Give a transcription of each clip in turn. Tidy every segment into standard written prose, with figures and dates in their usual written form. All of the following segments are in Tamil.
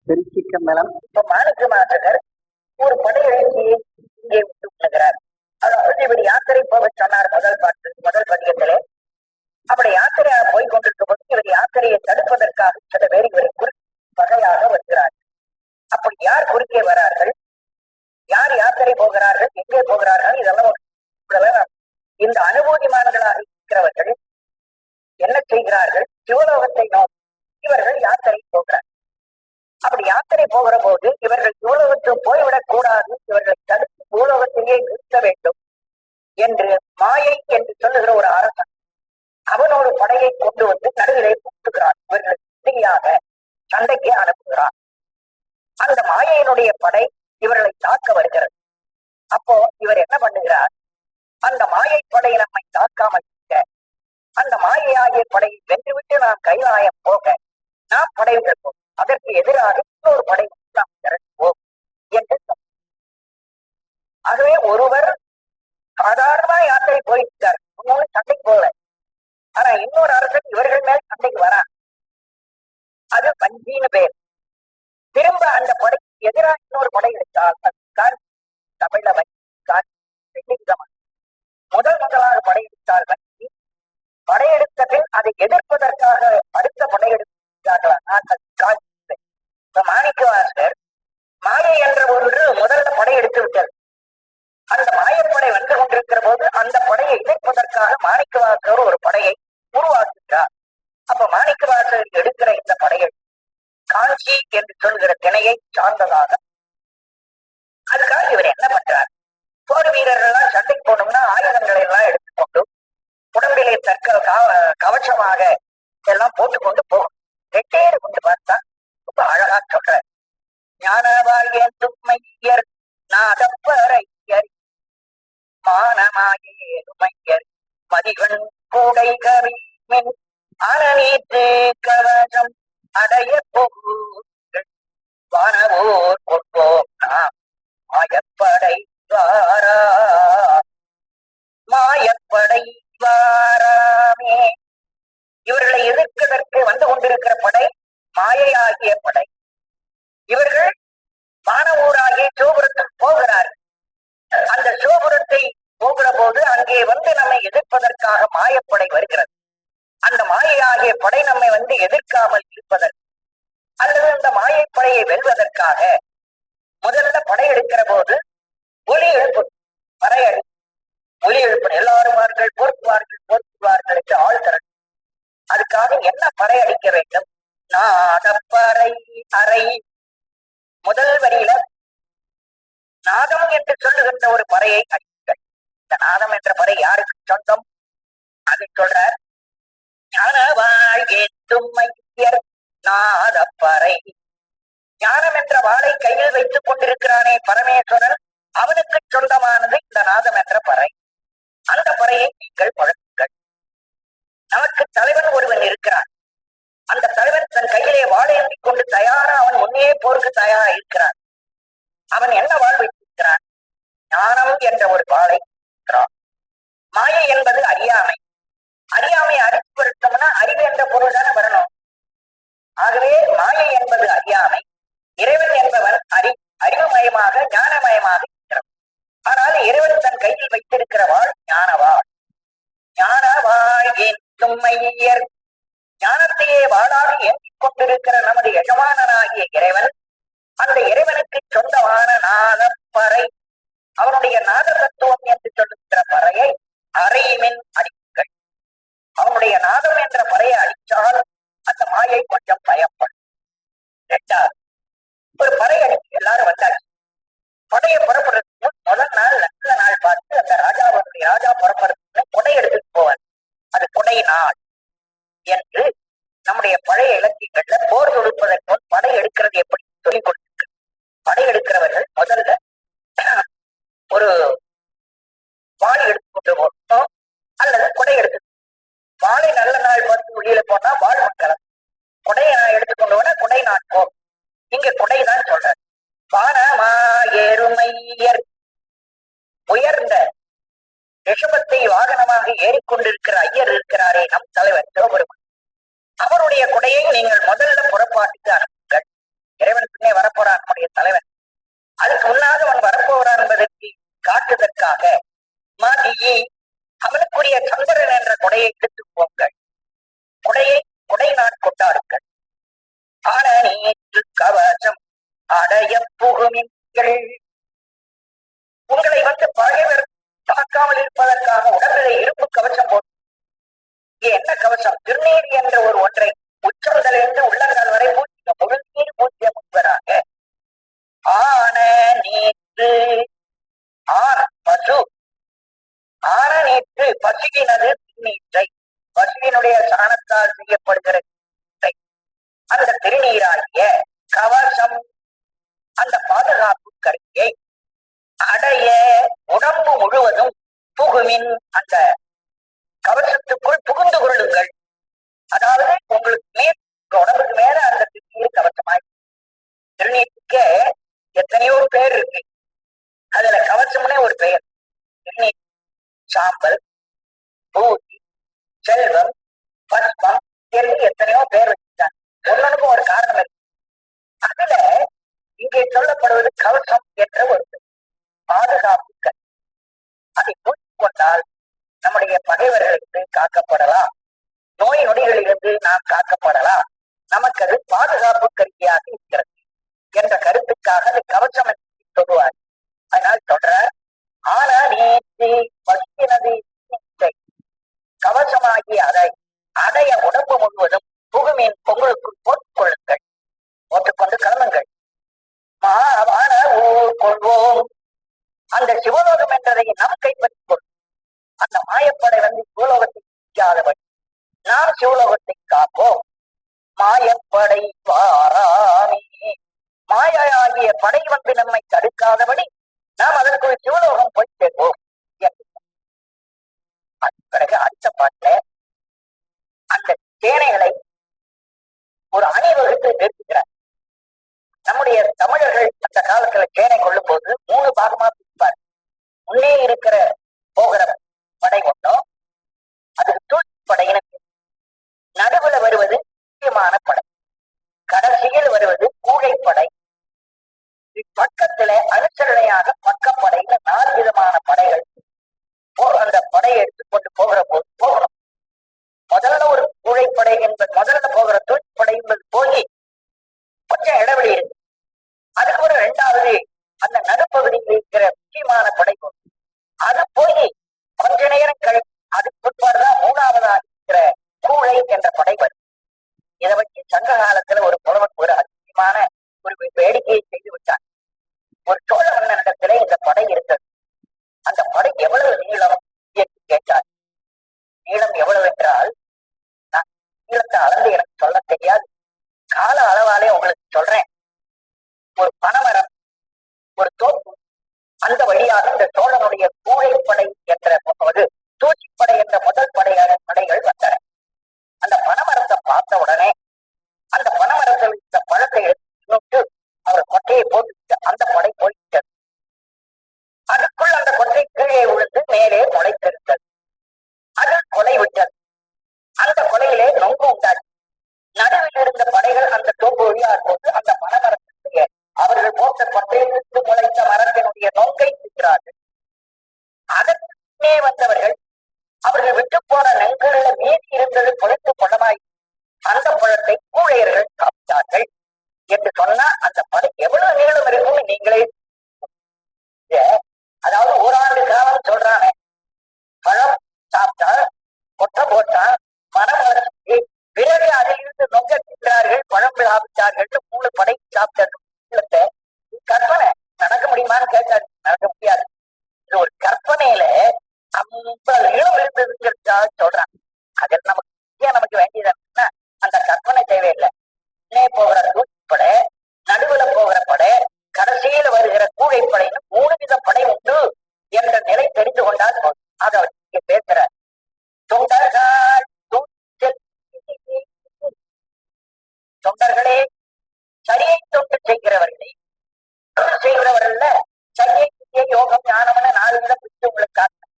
திருச்சிற்றம்பலம். இப்ப மாணிக்க மாதர் ஒரு படையெழுச்சியை இங்கே விட்டு விடுகிறார். அதாவது இவர் யாத்திரை போக சொன்னார் முதல் பதியத்திலே. அப்படி யாத்திரையா போய் கொண்டிருக்கும் போது இவர் யாத்திரையை தடுப்பதற்காக சில பேர் இவரை வகையாக வருகிறார்கள். அப்படி யார் குறுக்கே வரார்கள், யார் யாத்திரை போகிறார்கள், எங்கே போகிறார்கள், இதெல்லாம் இந்த அனுபூதிமான்களாக இருக்கிறவர்கள் என்ன செய்கிறார்கள், சிவலோகத்தை நோக்கி இவர்கள் யாத்திரை போகிறார்கள். அப்படி யாத்திரை போகிற போது இவர்கள் பூலோகத்துக்கு போய்விடக் கூடாது, இவர்களை தடுத்து பூலோகத்திலேயே நிறுத்த வேண்டும் என்று மாயை என்று சொல்லுகிற ஒரு அரசன் அவனோடு படையை கொண்டு வந்து நடுவிலே கூட்டுகிறான். இவர்களை எதிரியாக சண்டைக்கு அனுப்புகிறான். அந்த மாயையினுடைய படை இவர்களை தாக்க வருகிறது. அப்போ இவர் என்ன பண்ணுகிறார், அந்த மாயை படை நம்மை தாக்காமல் இருக்க, அந்த மாயையாகிய படையை வென்றுவிட்டு நாம் கைலாயம் போக நாம் படை விடுவோம், அதற்கு எதிராக இன்னொரு படை நாம் திரட்டுவோம் என்று சொன்னார். ஆகவே ஒருவர் சாதாரணமா யாத்திரை போயிருக்கார், இன்னொரு சண்டைக்கு போகல. ஆனா இன்னொரு அரசன் இவர்கள் மேல் சண்டைக்கு வரான், அது பஞ்சின்னு பேர். திரும்ப அந்த படைக்கு எதிராக இன்னொரு படை எடுத்தால் தமிழ வங்கி முதலாக படையெடுத்தால் வங்கி, படையெடுத்த பின் அதை எதிர்ப்பதற்காக அடுத்த படையெடுத்தார்கள். மாணிக்கவாசகர் மாயை என்ற ஒரு முதல்ல படையெடுத்து விட்டார். அந்த மாயப்படை வந்து கொண்டிருக்கிற போது அந்த படையை இணைப்பதற்காக மாணிக்கவாசகர் ஒரு படையை உருவாக்குகிறார். அப்ப மாணிக்கவாசகர் எடுக்கிற இந்த படையை காஞ்சி என்று சொல்கிற திணையை சார்ந்ததாக. அதுக்காக இவர் என்ன பண்றார், போர் வீரர்கள் எல்லாம் சண்டைக்கு போனோம்னா ஆயுதங்களை எல்லாம் எடுத்துக்கொண்டு உடம்பிலே கவசமாக எல்லாம் போட்டுக்கொண்டு போகும். ரெட்டேறு கொண்டு பார்த்தா ரொம்ப அழகா சொல்ற, ஞானவாயர் நாதப்பரையர் மானமாயேருமையர் மதிவன் கூடை கவிமின் அரணீத்து கவசம் அடைய போங்கள் வானவோர் கொள்வோம் நாம் மாயப்படை வாரா மாயப்படை வாராமே. இவர்களை எதிர்ப்பதற்கு வந்து கொண்டிருக்கிற படை மாயையாகிய படை. இவர்கள் வானவூராகிய சோபுரத்துக்கு போகிறார்கள். அந்த சோபுரத்தை போகிற போது அங்கே வந்து நம்மை எதிர்ப்பதற்காக மாயப்படை வருகிறது. அந்த மாயையாகிய படை நம்மை வந்து எதிர்க்காமல் இருப்பதற்கு அல்லது அந்த மாயப்படையை வெல்வதற்காக முதல்ல படையெடுக்கிற போது ஒலி எழுப்பு, பறையடி ஒலி எழுப்பணும். எல்லாருமார்கள் போர்த்துவார்கள் என்று ஆள் தரணும். அதுக்காக என்ன பறை அடிக்க வேண்டும், நாதப்பறை அறை. முதல் வரியில நாதம் என்று சொல்லுகின்ற ஒரு பறையை அடிங்கள். இந்த நாதம் என்ற பறை யாருக்கு சொந்தம், அதை சொல்றார். ஞானவாழ்த்துமையர் நாதப்பறை. ஞானம் என்ற வாளை கையில் வைத்துக் கொண்டிருக்கிறானே பரமேஸ்வரன், அவனுக்கு சொந்தமானது இந்த நாதம் என்ற பறை. அந்த பறையை நீங்கள் பழக்குங்கள். நமக்கு தலைவன் ஒருவன் இருக்கிறான். அந்த தலைவன் தன் கையிலே வாழை ஏந்தி கொண்டு தயாரா, அவன் முன்னே போருக்கு தயாரா இருக்கிறான். அவன் என்ன வாழ் வைத்திருக்கிறான், ஞானம் என்ற ஒரு வாளை இருக்கிறான். மாயை என்பது அறியாமை. அறியாமை அறிவு வருத்தம்னா அறிவு என்ற பொருள் தானே வரணும். ஆகவே மாயை என்பது அறியாமை, இறைவன் என்பவன் அறிவுமயமாக ஞானமயமாக இருக்கிறான். ஆனால் இறைவன் தன் கையில் வைத்திருக்கிற வாழ் ஞானவாள். ஞானவாள் ஏற்றுமையர், ஞானத்தையே வாழாக ஏந்திக் கொண்டிருக்கிற நமது எஜமானனாகிய இறைவன், அந்த இறைவனுக்கு சொந்தமான நாதப்பறை, அவனுடைய நாத தத்துவம் என்று சொல்லுகிற பறையை அறையுமின் அடிங்கள். அவனுடைய நாதம் என்ற பறையை அடித்தால் அந்த மாயை கொஞ்சம் பயப்படும். ரெண்டாவது, ஒரு பறை அடிச்சு எல்லாரும் வந்தாச்சு. கொடையை புறப்படுறதுக்கு முதல் நாள் நல்ல நாள் பார்த்து அந்த ராஜா புறப்படுறதுக்கு கொடை எடுத்துட்டு போவார். அது கொடை நாள் என்று நம்முடைய பழைய இலக்கியங்கள்ல போர் தொடுப்பதற்கு முன் படை எடுக்கிறது எப்படி சொல்லிக் கொடுத்திருக்கு. படை எடுக்கிறவர்கள் முதல்ல ஒரு வாளை எடுத்துக்கொண்டு போகணும் அல்லது கொடை எடுத்து, வாளை நல்ல நாள் பார்த்து வெளியில போனா வாழ் மக்களம், கொடையை நான் எடுத்துக்கொண்டு போனா கொடை நான் போ. இங்க கொடைதான் சொல்ற. வானமாயேருமையர், உயர்ந்த ரிஷபத்தை வாகனமாக ஏறிக்கொண்டிருக்கிற ஐயர் இருக்கிறாரே நம் தலைவர் சிவபெருமான், அவருடைய கொடையை நீங்கள் முதல்ல புறப்பாட்டுக்கு அனுப்புங்கள். இறைவன் கருத்துக்காக மதியை அவனுக்குரிய சந்திரன் என்ற கொடையை எடுத்து போங்கள். கொடை நான் கொண்டாடுங்கள். ஆன நீற்று கவசம் அடைய புகுமின்கள். உங்களை பகைவர் தாக்காமல் இருப்பதற்காக உடம்பிலே இரும்பு கவசம் போட்டு என்ன கவசம்? திருநீர் என்ற ஒரு ஒன்றை உச்சந்தலிருந்து உள்ளங்கால் வரை பூஜ்ய முழு நீர் பூஜ்ய முன்பராக ஆன நீற்று பசு ஆன நீற்று பசுவினது நீற்றை பசுவினுடைய சாணத்தால் செய்யப்படுகிற அந்த திருநீராகிய கவசம் அந்த பாதுகாப்பு கருவியை அடைய உடம்பு முழுவதும் புகுமின் அந்த கவசத்துக்குள் புகுந்து கொள்ளுங்கள். அதாவது உங்களுக்கு மேல் உடம்புக்கு மேல அந்த திருநீர் கவசமாய். திருநீருக்கு எத்தனையோ பேர் இருக்கு. அதுல கவசம்னே ஒரு பெயர். திருநீர், சாம்பல், பூஜி, செல்வம், பஸ்பம் என்று எத்தனையோ பேர் வச்சுட்டாங்க. ஒன்னொன்னுக்கும் ஒரு காரணம் இருக்கு. அதுல இங்கே சொல்லப்படுவது கவசம் என்ற ஒரு பாதுகாப்பு. அதை பூஜிக் கொண்டால் நம்முடைய பகைவர்களுக்கு காக்கப்படலாம், நோய் நொடிகளிலிருந்து நாம் காக்கப்படலாம். நமக்கு அது பாதுகாப்பு கருவியாக இருக்கிறது என்ற கருத்துக்காக அது கவசம் என்று சொல்லுவார். அதனால் சொல்றார், ஆனா நீதி பசுவினது கவசமாகி அதை அடைய உடம்பு முழுவதும் புகுமின் உங்களுக்குள் போட்டுக் கொள்ளுங்கள், போட்டுக்கொண்டு கிளம்புங்கள். மாவான ஊர் கொள்வோம். அந்த சிவலோகம் என்றதை நாம் கைப்பற்றிக் கொள்வோம். அந்த மாயப்படை சிவலோகத்தை பிடிக்காதபடி நாம் சிவலோகத்தை காப்போம். மாயப்படை வாராமே. மாயாகிய படை நம்மை தடுக்காதபடி நாம் அதற்குள் சிவலோகம் போய் சேர்ப்போம். பிறகு அடுத்த பாட்டுல அந்த சேனைகளை ஒரு அணிவகுத்து நிறுத்துகிறார். நம்முடைய தமிழர்கள் அந்த காலத்துல சேனை கொள்ளும் போது 3 பாகமா பிரிப்பார். முன்னே இருக்கிற போகிற படை ஒன்றும், அதுக்கு தூக்கி படையின, நடுவுல வருவது முக்கியமான படை, கடைசியில் வருவது கூழைப்படை, பக்கத்துல அனுசரணையாக பக்கப்படையில 4 விதமான படைகள். அந்த படையை எடுத்துக்கொண்டு போகிற போது போகணும். முதல்ல ஒரு கூழைப்படை என்பது, முதல்ல போகிற தூக்கிப்படை என்பது போய் கொஞ்சம் இடைவெளி இருக்கு. அதுக்கு ஒரு 2வது அந்த நடுப்பகுதியில் இருக்கிற முக்கியமான படை அது போய் கொஞ்ச நேரம் கழித்து அதுக்கு பிற்பாடுதான் 3வதாக இருக்கிற கூழை என்ற படை வரும். இதை வச்சு சங்க காலத்துல ஒரு புலவன் ஒரு அதிகமான ஒரு வேடிக்கையை செய்து விட்டான். ஒரு சோழ மன்னனிடத்துல இந்த படை இருந்தது. அந்த படை எவ்வளவு நீளம் என்று கேட்டார். நீளம் எவ்வளவு என்றால், நான் நீளத்தை அளந்து எனக்கு சொல்ல தெரியாது, கால அளவாலே உங்களுக்கு சொல்றேன். ஒரு பனைமரம், ஒரு தோப்பு, அந்த வழியாக இந்த சோழனுடைய கூழைப்படை என்ற தூச்சிப்படை என்ற முதல் படைகள் வந்தன. அந்த பனைமரத்தை பார்த்த உடனே அந்த பனைமரத்தில் இந்த பழத்தை எடுத்து அவர் கொட்டையை போட்டு அந்த படை போய்விட்டது. அதுக்குள் அந்த கொட்டை கீழே விழுந்து மேலே முளைத்திருந்தது. அது கொலை விட்டது. அந்த கொலையிலே நொங்கு உண்டாச்சு. நடுவில் இருந்த படைகள் அந்த தோப்பு வழியாக போட்டு அந்த பனைமரத்தினுடைய அவர்கள் போட்ட கொட்டையிலிருந்து முளைத்த மரத்தினுடைய நோக்கை திட்டார்கள். அதற்கே வந்தவர்கள் அவர்கள் விட்டு போன நெல்களில மீதி இருந்தது பொழைத்து பழமாய் அந்த பழத்தை கூழையர்கள் சாப்பிட்டார்கள் என்று சொன்னா அந்த படை எவ்வளவு நீளம் இருக்கும்னு நீங்களே. அதாவது 1 ஆண்டு காலம் சொல்றானே, பழம் சாப்பிட்டா கொட்டை போட்டா மரம் வளர்ச்சி, பிறகு அதிலிருந்து நொங்க தின்றார்கள், பழம் சாப்பிட்டார்கள், 3 படை சாப்பிட்டார்கள். கற்பனை நடக்க முடியுமான்னு கேட்டாரு. நடக்க முடியாது. இது ஒரு கற்பனையில 50 நீளம் இருந்ததுங்கிறதுக்காக சொல்றான். அது நமக்கு வேண்டியது அந்த கற்பனை தேவையில்லை. இன்னே போகிற தூக்கிப்படை, நடுவுல போகிற படை, கடைசியில வருகிற கூழைப்படைன்னு 3 வித படை உண்டு என்ற நிலை தெரிந்து கொண்டால் போதும். அதை இங்க பேசுற தொண்டர்களே, சரியை தொண்டு செய்கிறவர்களே, செய்கிறவர்கள்ல சரியை யோகம் ஞானம்னு 4 விதம் பிடிச்சு உங்களுக்கு காட்டுறேன்.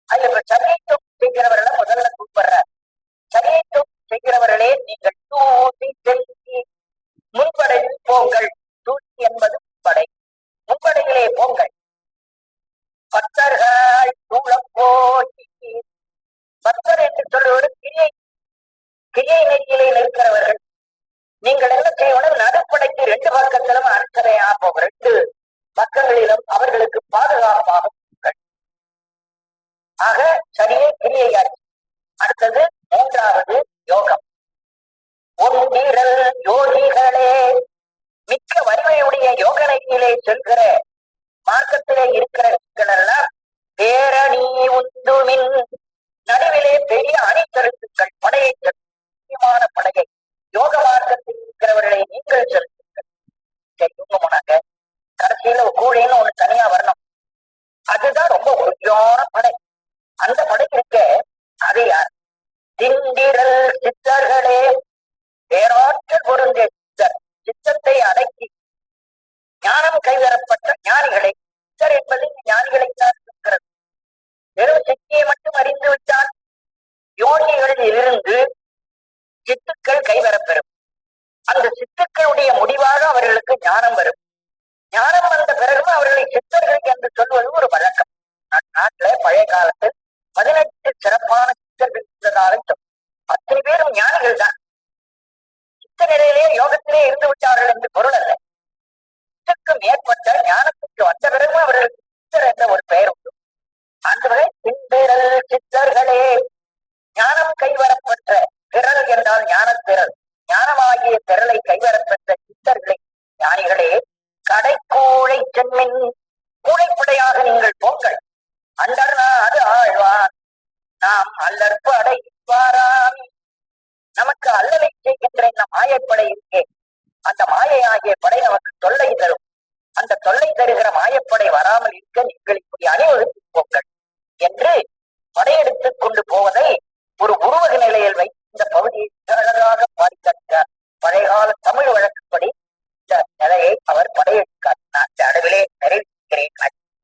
அதுல இப்ப சரியை தொண்டு செய்கிறவர்கள முதல்ல கூப்பிடுறார். சரியை தொண்டு செய்கிறவர்களே, நீங்கள் தூசி செல்வி முன்படையில் போங்கள். தூசி என்பது முன்படை, முன்படையிலே போங்கள். பக்தர்கள் சொல்லுவது கிரியை நெறியிலே நிற்கிறவர்கள். நீங்கள் என்ன செய்யணும், நடுப்படைக்கு 2 பக்கத்திலும் அனுசரையாகும் 2 பக்கங்களிலும் அவர்களுக்கு பாதுகாப்பாக. ஆக சரியே கிரியையாச்சு. அடுத்தது 3வது யோகம். ஒன்றிரல் யோகிகளே, மிக்க வலிமையுடைய யோக நெறியிலே செல்கிற மார்க்கத்திலே இருக்கிற எல்லாம் பேரணி உந்துமின், நடுவிலே பெரிய அணிச்செலுத்துக்கள், படையை முக்கியமான படையை யோக மார்க்கத்தில் இருக்கிறவர்களை நீங்கள் செலுத்துங்கள். இவங்க போனாங்க கடைசியில கூழைன்னு ஒண்ணு தனியா வரணும். அதுதான் ரொம்ப உறுதியான படை. அந்த படை இருக்க அது யார்? திண்டிரல் சித்தர்களே, பேராற்றல் பொருந்திய சித்தர், சித்தத்தை அடக்கி ஞானம் கைவரப்பட்ட ஞானிகளை. சித்தர் என்பது ஞானிகளைத்தான் இருக்கிறது. வெறும் சித்தியை மட்டும் அறிந்து விட்டால் யோகிகளில் இருந்து சித்துக்கள் கைவரப்பெறும். அந்த சித்துக்களுடைய முடிவாக அவர்களுக்கு ஞானம் வரும். ஞானம் வந்த பிறகும் அவர்களை சித்தர்கள் என்று சொல்வது ஒரு வழக்கம். நாட்டில பழைய காலத்தில் 18 சிறப்பான சித்தர்கள் இருந்ததாக அத்தனை பேரும் ஞானிகள் தான். சித்த நிலையிலே யோகத்திலே இருந்து விட்டார்கள் என்று பொருள் அல்ல. சித்துக்கு மேற்பட்ட ஞானத்துக்கு வந்த பிறகும் அவர்களுக்கு சித்தர் என்ற ஒரு பெயர் உண்டு. அந்த வகை சிந்திரல் சித்தர்களே, ஞானம் கைவரப்பட்ட திரள் என்றால் ஞானத்திரள், ஞானமாகிய திரளை கைவரப்பட்ட சித்தர்களை ஞானிகளே, கடைக்கூழை சென்மின், கூடைப்படையாக நீங்கள் போங்கள். அண்டர்னா அது ஆழ்வான், நாம் அல்லற்பு அடைவாராம். நமக்கு அல்லலை செய்கின்ற இந்த மாயப்படை இருக்கே, அந்த மாயையாகிய படை நமக்கு தொல்லை தரும். அந்த தொல்லை தருகிற மாயப்படை வராமல் இருக்க நீங்கள் இப்படி அணிவகுத்து போங்கள் என்று படையெடுத்துக் கொண்டு போவதை ஒரு உருவக நிலையில் வைத்து